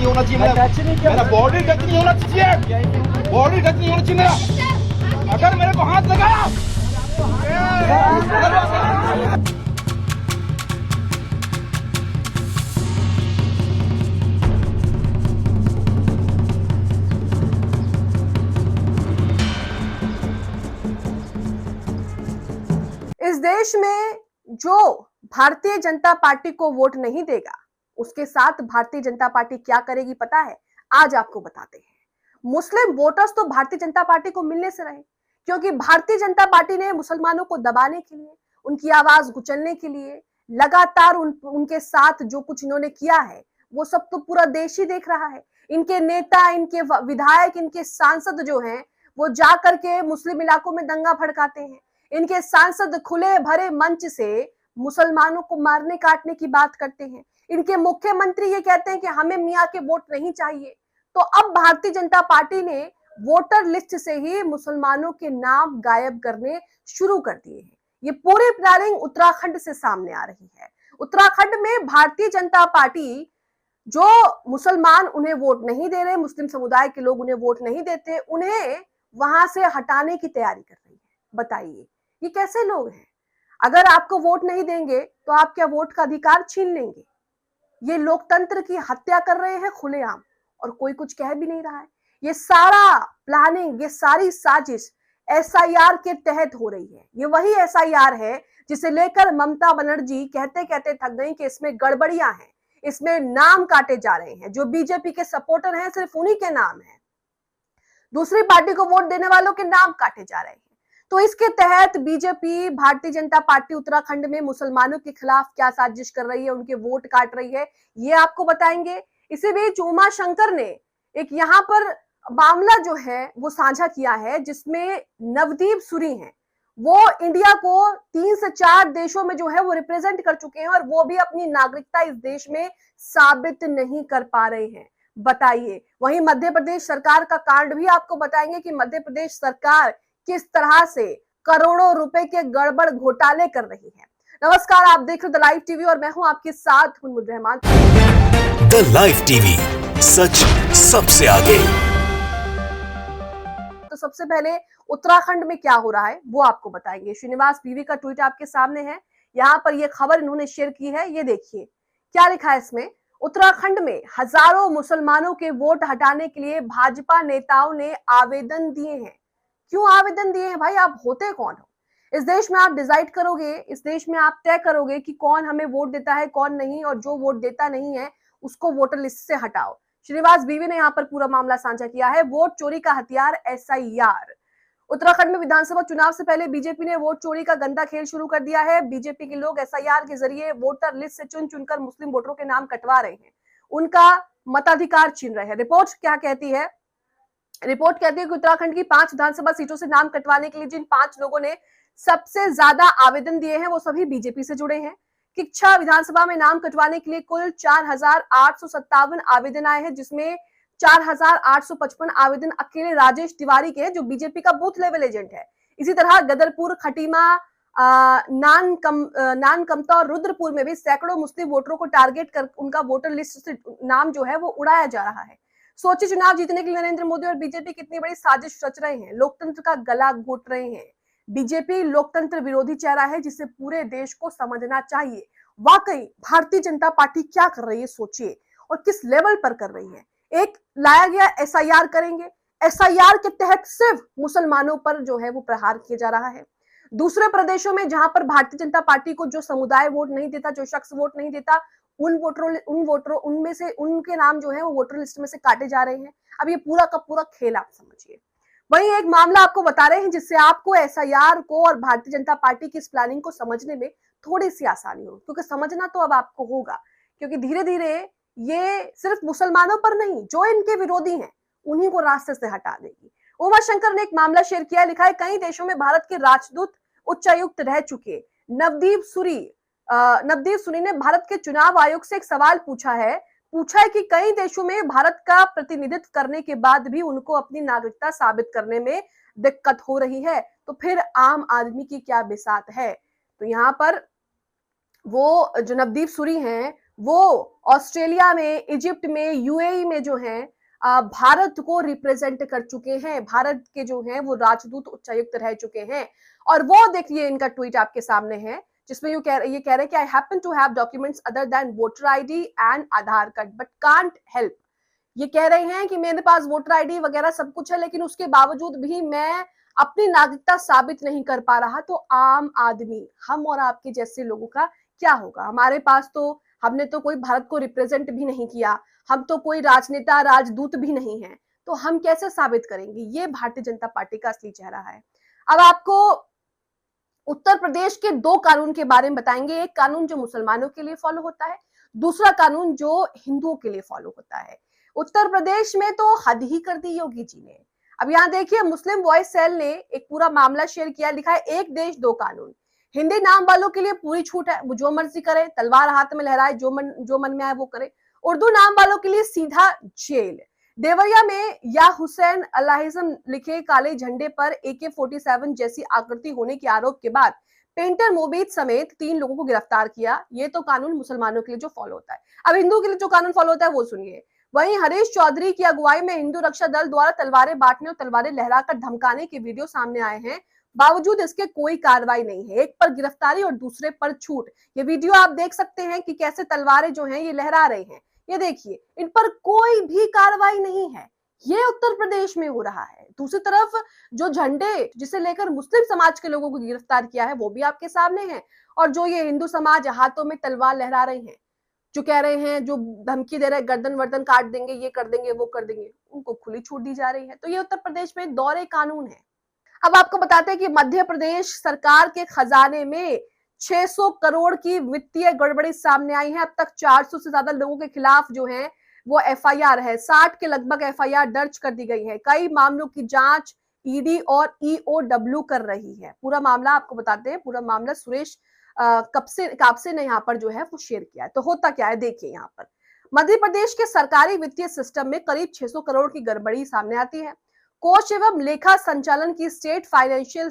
होना चाहिए, मेरा बॉडी टच नहीं होना चाहिए, बॉडी टच नहीं होना चाहिए मेरा। अगर मेरे को हाथ लगाया इस देश में जो भारतीय जनता पार्टी को वोट नहीं देगा, उसके साथ भारतीय जनता पार्टी क्या करेगी पता है? आज आपको बताते हैं। मुस्लिम वोटर्स तो भारतीय जनता पार्टी को मिलने से रहे, क्योंकि भारतीय जनता पार्टी ने मुसलमानों को दबाने के लिए, उनकी आवाज कुचलने के लिए लगातार उनके साथ जो कुछ इन्होंने किया है, वो सब तो पूरा देश ही देख रहा है। इनके नेता, इनके विधायक, इनके सांसद जो हैं, वो जा करके मुस्लिम इलाकों में दंगा भड़काते हैं। इनके सांसद खुले भरे मंच से मुसलमानों को मारने काटने की बात करते हैं। इनके मुख्यमंत्री ये कहते हैं कि हमें मियां के वोट नहीं चाहिए। तो अब भारतीय जनता पार्टी ने वोटर लिस्ट से ही मुसलमानों के नाम गायब करने शुरू कर दिए हैं। ये पूरी प्लानिंग उत्तराखंड से सामने आ रही है। उत्तराखंड में भारतीय जनता पार्टी, जो मुसलमान उन्हें वोट नहीं दे रहे, मुस्लिम समुदाय के लोग उन्हें वोट नहीं देते, उन्हें वहां से हटाने की तैयारी कर रही है। बताइए ये कैसे लोग हैं? अगर आपको वोट नहीं देंगे तो आप क्या वोट का अधिकार छीन लेंगे? ये लोकतंत्र की हत्या कर रहे हैं खुलेआम, और कोई कुछ कह भी नहीं रहा है। ये सारा प्लानिंग, ये सारी साजिश एसआईआर के तहत हो रही है। ये वही एसआईआर है जिसे लेकर ममता बनर्जी कहते कहते थक गई कि इसमें गड़बड़ियां हैं, इसमें नाम काटे जा रहे हैं। जो बीजेपी के सपोर्टर हैं सिर्फ उन्हीं के नाम है, दूसरी पार्टी को वोट देने वालों के नाम काटे जा रहे हैं। तो इसके तहत बीजेपी, भारतीय जनता पार्टी उत्तराखंड में मुसलमानों के खिलाफ क्या साजिश कर रही है, उनके वोट काट रही है, ये आपको बताएंगे। इसी बीच उमा शंकर ने एक यहाँ पर मामला जो है वो साझा किया है, जिसमें नवदीप सूरी हैं, वो इंडिया को 3 से 4 देशों में जो है वो रिप्रेजेंट कर चुके हैं, और वो भी अपनी नागरिकता इस देश में साबित नहीं कर पा रहे हैं। बताइए। वहीं मध्य प्रदेश सरकार का कांड भी आपको बताएंगे कि मध्य प्रदेश सरकार किस तरह से करोड़ों रुपए के गड़बड़ घोटाले कर रही है। नमस्कार, आप देख रहे द लाइव टीवी और मैं हूं आपके साथ Munmun Rahman. The live TV, सच सबसे आगे। तो सबसे पहले उत्तराखंड में क्या हो रहा है वो आपको बताएंगे। श्रीनिवास पीवी का ट्वीट आपके सामने है। यहाँ पर ये खबर इन्होंने शेयर की है, ये देखिए क्या लिखा है इसमें। उत्तराखंड में हजारों मुसलमानों के वोट हटाने के लिए भाजपा नेताओं ने आवेदन दिए हैं। क्यों आवेदन दिए हैं भाई? आप होते कौन हो? इस देश में आप डिसाइड करोगे, इस देश में आप तय करोगे कि कौन हमें वोट देता है, कौन नहीं, और जो वोट देता नहीं है उसको वोटर लिस्ट से हटाओ। श्रीनिवास बीवी ने यहाँ पर पूरा मामला साझा किया है। वोट चोरी का हथियार एसआईआर। उत्तराखंड में विधानसभा चुनाव से पहले बीजेपी ने वोट चोरी का गंदा खेल शुरू कर दिया है। बीजेपी के लोग एसआईआर के जरिए वोटर लिस्ट से चुन चुनकर मुस्लिम वोटरों के नाम कटवा रहे हैं, उनका मताधिकार छीन रहे हैं। रिपोर्ट क्या कहती है? रिपोर्ट कहती है कि उत्तराखंड की 5 विधानसभा सीटों से नाम कटवाने के लिए जिन 5 लोगों ने सबसे ज्यादा आवेदन दिए हैं वो सभी बीजेपी से जुड़े हैं। किच्छा विधानसभा में नाम कटवाने के लिए कुल 4,857 आवेदन आए हैं, जिसमें 4,855 आवेदन अकेले राजेश तिवारी के हैं, जो बीजेपी का बूथ लेवल एजेंट है। इसी तरह गदरपुर, खटीमा, नानकमता और रुद्रपुर में भी सैकड़ों मुस्लिम वोटरों को टारगेट कर उनका वोटर लिस्ट से नाम जो है वो उड़ाया जा रहा है। सोचिए, चुनाव जीतने के लिए नरेंद्र मोदी और बीजेपी कितनी बड़ी साजिश रच रहे हैं, लोकतंत्र का गला घोट रहे हैं। बीजेपी लोकतंत्र विरोधी चेहरा है जिसे पूरे देश को समझना चाहिए। वाकई भारतीय जनता पार्टी क्या कर रही है सोचिए, और किस लेवल पर कर रही है। एक लाया गया एसआईआर करेंगे, एसआईआर के तहत सिर्फ मुसलमानों पर जो है वो प्रहार किया जा रहा है। दूसरे प्रदेशों में जहां पर भारतीय जनता पार्टी को जो समुदाय वोट नहीं देता, जो शख्स वोट नहीं देता, उन वोटरों उनमें से उनके नाम जो है वो वोटर लिस्ट में से काटे जा रहे हैं। अब ये पूरा का पूरा खेल आप समझिए। वहीं एक मामला आपको बता रहे हैं जिससे आपको एसआईआर को और भारतीय जनता पार्टी की इस प्लानिंग को समझने में थोड़ी सी आसानी हो, क्योंकि समझना तो अब आपको होगा, क्योंकि धीरे धीरे ये सिर्फ मुसलमानों पर नहीं, जो इनके विरोधी हैं उन्हीं को रास्ते से हटा देगी। उमा शंकर ने एक मामला शेयर किया, लिखा है कई देशों में भारत के राजदूत, उच्चायुक्त रह चुके नवदीप सूरी ने भारत के चुनाव आयोग से एक सवाल पूछा है कि कई देशों में भारत का प्रतिनिधित्व करने के बाद भी उनको अपनी नागरिकता साबित करने में दिक्कत हो रही है, तो फिर आम आदमी की क्या बिसात है। तो यहाँ पर वो जो नवदीप सूरी हैं वो ऑस्ट्रेलिया में, इजिप्ट में, यूएई में जो है भारत को रिप्रेजेंट कर चुके हैं, भारत के जो हैं वो राजदूत, उच्चायुक्त रह चुके हैं। और वो देखिए इनका ट्वीट आपके सामने है, जिसमें ये कह रहे हैं कि I happen to have documents other than voter ID and Aadhaar card but can't help. ये कह रहे हैं कि मेरे पास वोटर आईडी वगैरह सब कुछ है, लेकिन उसके बावजूद भी मैं अपनी नागरिकता साबित नहीं कर पा रहा। तो आम आदमी, हम और आपके जैसे लोगों का क्या होगा? हमारे पास तो, हमने तो कोई भारत को रिप्रेजेंट भी नहीं किया, हम तो कोई राजनेता, राजदूत भी नहीं है, तो हम कैसे साबित करेंगे? ये भारतीय जनता पार्टी का असली चेहरा है। अब आपको उत्तर प्रदेश के दो कानून के बारे में बताएंगे। एक कानून जो मुसलमानों के लिए फॉलो होता है, दूसरा कानून जो हिंदुओं के लिए फॉलो होता है। उत्तर प्रदेश में तो हद ही कर दी योगी जी ने। अब यहाँ देखिए, मुस्लिम वॉइस सेल ने एक पूरा मामला शेयर किया, लिखा है एक देश दो कानून। हिंदी नाम वालों के लिए पूरी छूट है, वो जो मर्जी करे, तलवार हाथ में लहराए, जो मन में आए वो करे। उर्दू नाम वालों के लिए सीधा जेल। देवरिया में या हुसैन अल्लाहिज्म लिखे काले झंडे पर AK-47 जैसी आकृति होने के आरोप के बाद पेंटर मोबीद समेत 3 लोगों को गिरफ्तार किया। ये तो कानून मुसलमानों के लिए जो फॉलो होता है। अब हिंदू के लिए जो कानून फॉलो होता है वो सुनिए। वहीं हरीश चौधरी की अगुवाई में हिंदू रक्षा दल द्वारा तलवारें बांटने और तलवारें लहराकर धमकाने के वीडियो सामने आए हैं। बावजूद इसके कोई कार्रवाई नहीं है, एक पर गिरफ्तारी और दूसरे पर छूट। ये वीडियो आप देख सकते हैं कि कैसे तलवारें जो हैं ये लहरा रहे हैं। ये देखिए, इन पर कोई भी कार्रवाई नहीं है। ये उत्तर प्रदेश में हो रहा है। दूसरी तरफ जो झंडे जिसे लेकर मुस्लिम समाज के लोगों को गिरफ्तार किया है वो भी आपके सामने है, और जो ये हिंदू समाज हाथों में तलवार लहरा रहे हैं, जो कह रहे हैं, जो धमकी दे रहे हैं, गर्दन वर्दन काट देंगे, ये कर देंगे, वो कर देंगे, उनको खुली छूट दी जा रही है। तो ये उत्तर प्रदेश में दौरे कानून है। अब आपको बताते हैं कि मध्य प्रदेश सरकार के खजाने में 600 करोड़ की वित्तीय गड़बड़ी सामने आई है। अब तक 400 से ज्यादा लोगों के खिलाफ जो है वो FIR है, 60 के लगभग FIR दर्ज कर दी गई है। कई मामलों की जांच ED और EOW कर रही है। पूरा मामला आपको बताते हैं, पूरा मामला सुरेश कापसे ने यहाँ पर जो है वो शेयर किया है। तो होता क्या है देखिए, यहाँ पर मध्य प्रदेश के सरकारी वित्तीय सिस्टम में करीब 600 करोड़ की गड़बड़ी सामने आती है। कोष एवं लेखा संचालन की स्टेट फाइनेंशियल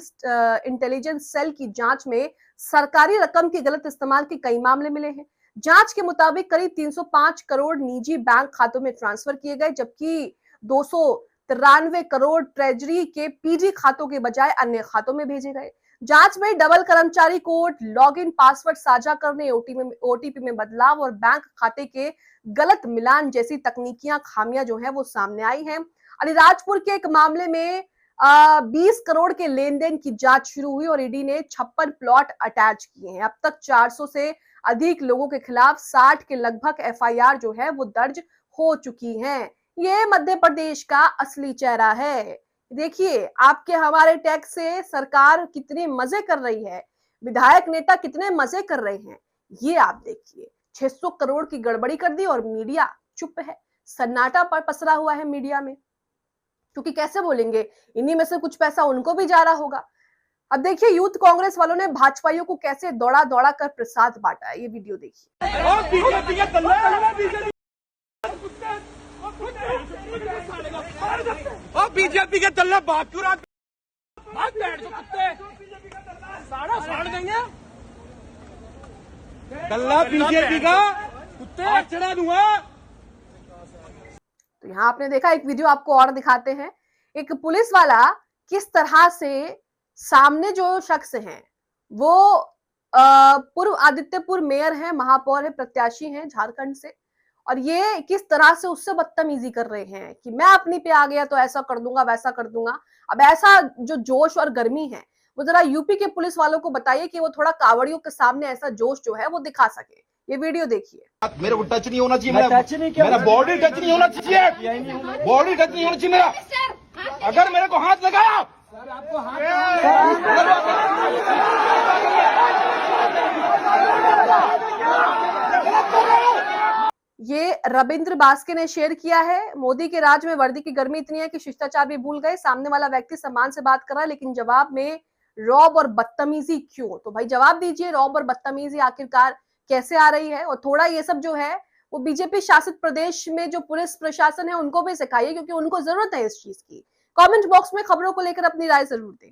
इंटेलिजेंस सेल की जांच में सरकारी रकम के गलत इस्तेमाल के कई मामले मिले हैं। जांच के मुताबिक करीब 305 करोड़ निजी बैंक खातों में ट्रांसफर किए गए, जबकि 293 करोड़ ट्रेजरी के PG खातों के बजाय अन्य खातों में भेजे गए। जांच में डबल कर्मचारी कोड, लॉगिन पासवर्ड साझा करने, OTP में बदलाव और बैंक खाते के गलत मिलान जैसी तकनीकियां खामियां जो है वो सामने आई हैं। अलीराजपुर के एक मामले में 20 करोड़ के लेन देन की जांच शुरू हुई और ED ने 56 प्लॉट अटैच किए हैं। अब तक 400 से अधिक लोगों के खिलाफ 60 के लगभग FIR जो है वो दर्ज हो चुकी हैं। ये मध्य प्रदेश का असली चेहरा है। देखिए, आपके हमारे टैक्स से सरकार कितने मजे कर रही है, विधायक नेता कितने मजे कर रहे हैं, ये आप देखिए। 600 करोड़ की गड़बड़ी कर दी और मीडिया चुप है, सन्नाटा पर पसरा हुआ है मीडिया में, क्योंकि कैसे बोलेंगे, इन्हीं में से कुछ पैसा उनको भी जा रहा होगा। अब देखिए, यूथ कांग्रेस वालों ने भाजपाइयों को कैसे दौड़ा दौड़ा कर प्रसाद बांटा है, ये वीडियो देखिए। बीजेपी के दल्ले बात क्यों सारा फाड़ देंगे, दल्ला बीजेपी का कुत्ते चढ़ा दूंगा। तो यहाँ आपने देखा, एक वीडियो आपको और दिखाते हैं। एक पुलिस वाला किस तरह से सामने जो शख्स हैं वो पूर्व आदित्यपुर मेयर है, महापौर है, प्रत्याशी हैं झारखंड से, और ये किस तरह से उससे बदतमीजी कर रहे हैं कि मैं अपनी पे आ गया तो ऐसा कर दूंगा, वैसा कर दूंगा। अब ऐसा जो जोश और गर्मी है वो जरा यूपी के पुलिस वालों को बताइए कि वो थोड़ा कावड़ियों के सामने ऐसा जोश जो है वो दिखा सके। ये वीडियो देखिए। मेरे को टच नहीं होना चाहिए, मेरा बॉडी टच नहीं होना चाहिए, बॉडी टच नहीं होना चाहिए मेरा। अगर मेरे को हाथ लगाया, आपको ये रविंद्र बास्के ने शेयर किया है। मोदी के राज में वर्दी की गर्मी इतनी है कि शिष्टाचार भी भूल गए। सामने वाला व्यक्ति सम्मान से बात कर रहा है, लेकिन जवाब में रौब और बदतमीजी क्यों? तो भाई जवाब दीजिए, रौब और बदतमीजी आखिरकार कैसे आ रही है? और थोड़ा ये सब जो है वो बीजेपी शासित प्रदेश में जो पुलिस प्रशासन है उनको भी सिखाइए, क्योंकि उनको जरूरत है इस चीज की। कमेंट बॉक्स में खबरों को लेकर अपनी राय जरूर दें।